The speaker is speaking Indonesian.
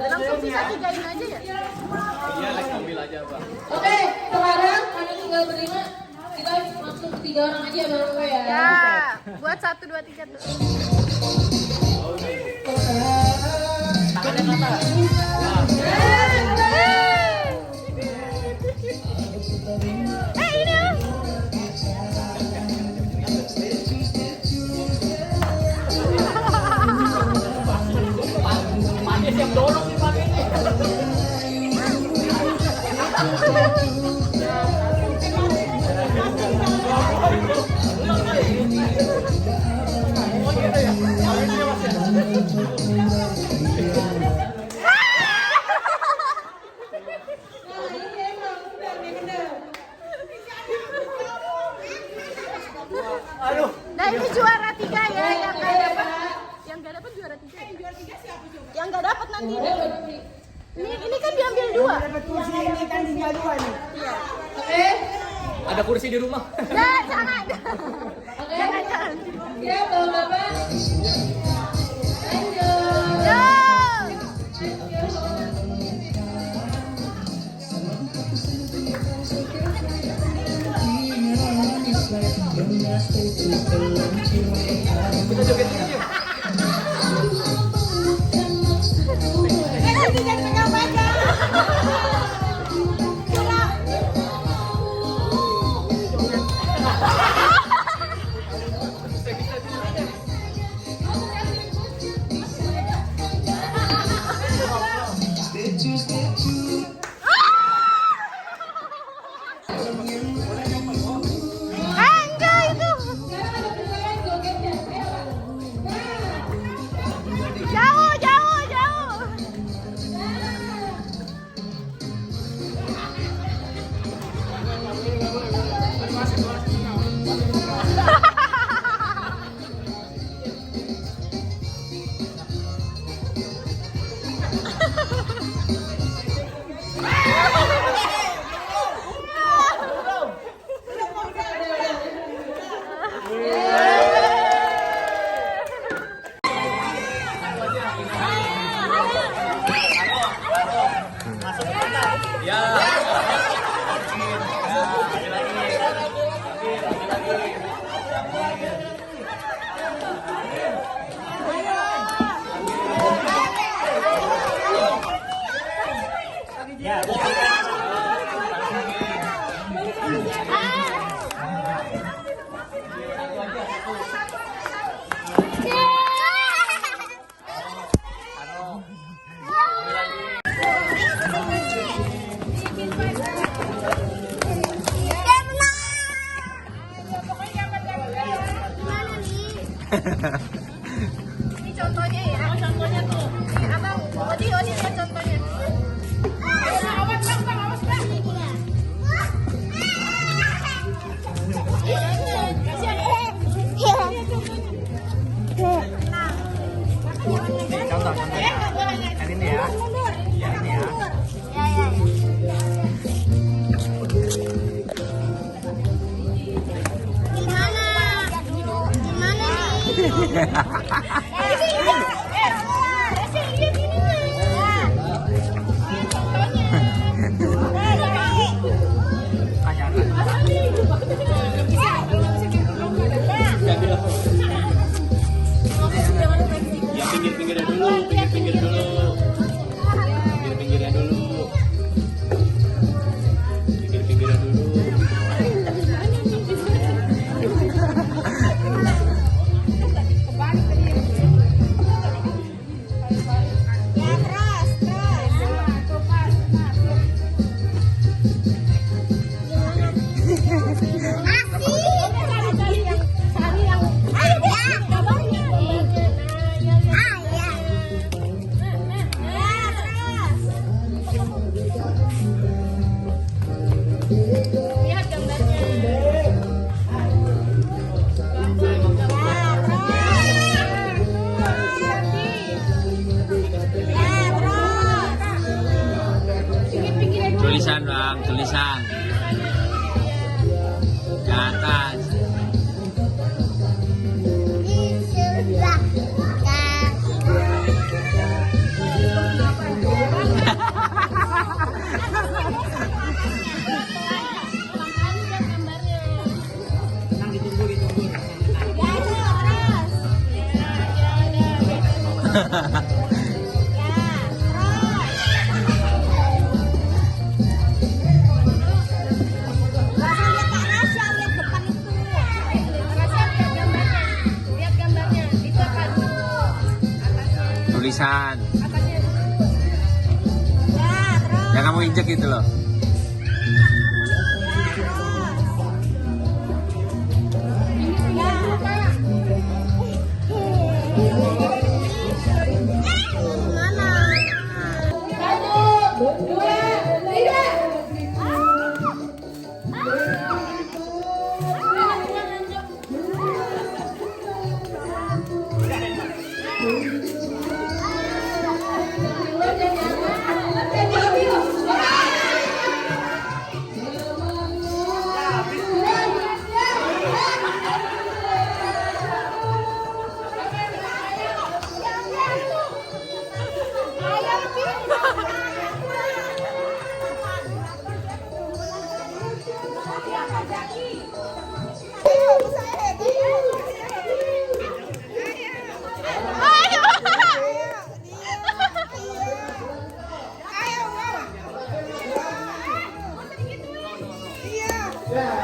Langsung sisa 3-in aja ya? Iya, ambil aja, Pak. Oke, sekarang kalian tinggal berlima. Kita langsung 3 orang aja baru ya. Ya, buat 1, 2, 3 tuh. Tangannya ke atas. Ini ah. Pakai siap dorong nih pakai ini. Nah ini juara 3 ya, yang nggak dapat, juara 3. Juara 3 siapa juga? Yang nggak dapat nanti. Ini kan diambil 2. Dapat kursi ini kan tinggal 2 nih. Iya. Oke. Ada kursi di rumah. Jangan. Oke. Jangan. Ya, Bapak. Lanjut. Yo. Kita joget dulu yuk. Lagi jangan pegang badan. Enggak itu. Jauh, jauh, jauh. Ya. Ini contohnya ya. Oh, contohnya tuh. Ini Abang, Odi lihat contohnya. Awas, Bang, awas, Bang. Contoh. Yang ini ya. Yang ini ya. Ya pinggir-pinggirnya dulu, pinggir-pinggir dulu. Pinggir-pinggirnya dulu. Pinggir-pinggirnya dulu. Kebalik. Tulisan bang, tulisan. Ke atas. Tulisan. Yang kamu injek itu loh. Ayo.